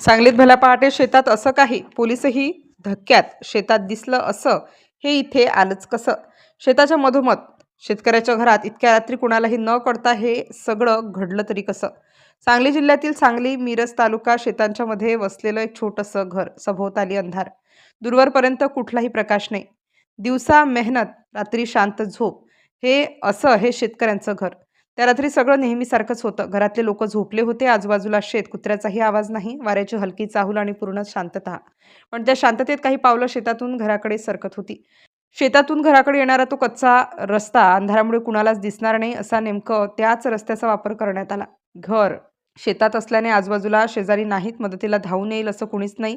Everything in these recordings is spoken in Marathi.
सांगलीत भल्या पहाटे शेतात असं काही, पोलिसही धक्क्यात, शेतात दिसलं असं, हे इथे आलंच कसं? शेताच्या मधोमध शेतकऱ्याच्या घरात इतक्या रात्री कुणालाही न कळता हे सगळं घडलं तरी कसं? सांगली जिल्ह्यातील सांगली मिरज तालुका शेतांच्या मध्ये वसलेलं एक छोटंसं घर, सभोवताली अंधार, दूरवरपर्यंत कुठलाही प्रकाश नाही. दिवसा मेहनत, रात्री शांत झोप, हे शेतकऱ्यांचं घर. त्या रात्री सगळं नेहमीसारखंच होतं. घरातले लोक झोपले होते. आजूबाजूला शेत, कुत्र्याचाही आवाज नाही. वाऱ्याची हलकी चाहूल आणि पूर्ण शांतता. पण त्या शांततेत काही पावलं शेतातून घराकडे सरकत होती. शेतातून घराकडे येणारा तो कच्चा रस्ता अंधारामुळे कुणालाच दिसणार नाही असा नेमकं त्याच रस्त्याचा वापर करण्यात आला. घर शेतात असल्याने आजूबाजूला शेजारी नाहीत, मदतीला धावून येईल असं कुणीच नाही.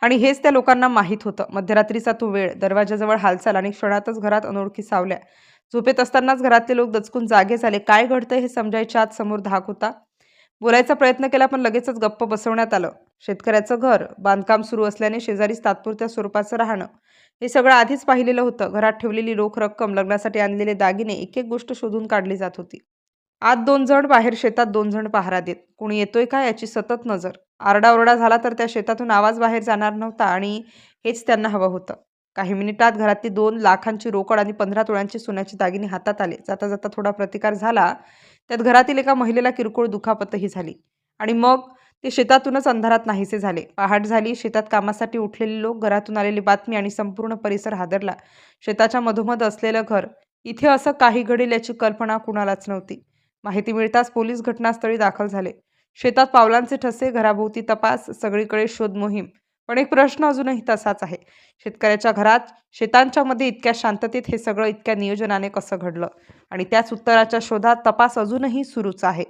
आणि हेच त्या लोकांना माहीत होतं. मध्यरात्रीचा तो वेळ, दरवाजाजवळ हालचाल आणि क्षणातच घरात अनोळखी सावल्या. झोपेत असतानाच घरातले लोक दचकून जागे झाले. काय घडतंय हे समजायच्या आत समोर धाक होता. बोलायचा प्रयत्न केला पण लगेचच गप्प बसवण्यात आलं. शेतकऱ्याचं घर, बांधकाम सुरू असल्याने शेजारीच तात्पुरत्या स्वरूपाचं राहणं. हे सगळं आधीच पाहिलेलं होतं. घरात ठेवलेली रोख रक्कम, लग्नासाठी आणलेले दागिने, एक एक गोष्ट शोधून काढली जात होती. आत 2 जण, बाहेर शेतात 2 जण पहारा देत. कोणी येतोय का याची सतत नजर. आरडाओरडा झाला तर त्या शेतातून आवाज बाहेर जाणार नव्हता आणि हेच त्यांना हवं होतं. काही मिनिटात घरातली 2 लाखांची रोकड आणि 15 तोळ्यांची सोन्याची दागिने हातात आले. जाता जाता थोडा प्रतिकार झाला. त्यात घरातील एका महिलेला किरकोळ दुखापतही झाली. आणि मग ते शेतातूनच अंधारात नाहीसे झाले. पहाट झाली. शेतात कामासाठी उठलेले लोक, घरातून आलेली बातमी आणि संपूर्ण परिसर हादरला. शेताच्या मधोमध असलेलं घर, इथे असं काही घडेल याची कल्पना कुणालाच नव्हती. माहिती मिळताच पोलीस घटनास्थळी दाखल झाले. शेतात पावलांचे ठसे, घराभोवती तपास, सगळीकडे शोध मोहीम. पण एक प्रश्न अजूनही तसाच आहे. शेतकऱ्याच्या घरात, शेतांच्या मध्ये इतक्या शांततेत हे सगळं इतक्या नियोजनाने कसं घडलं? आणि त्याच उत्तराच्या शोधात तपास अजूनही सुरूच आहे.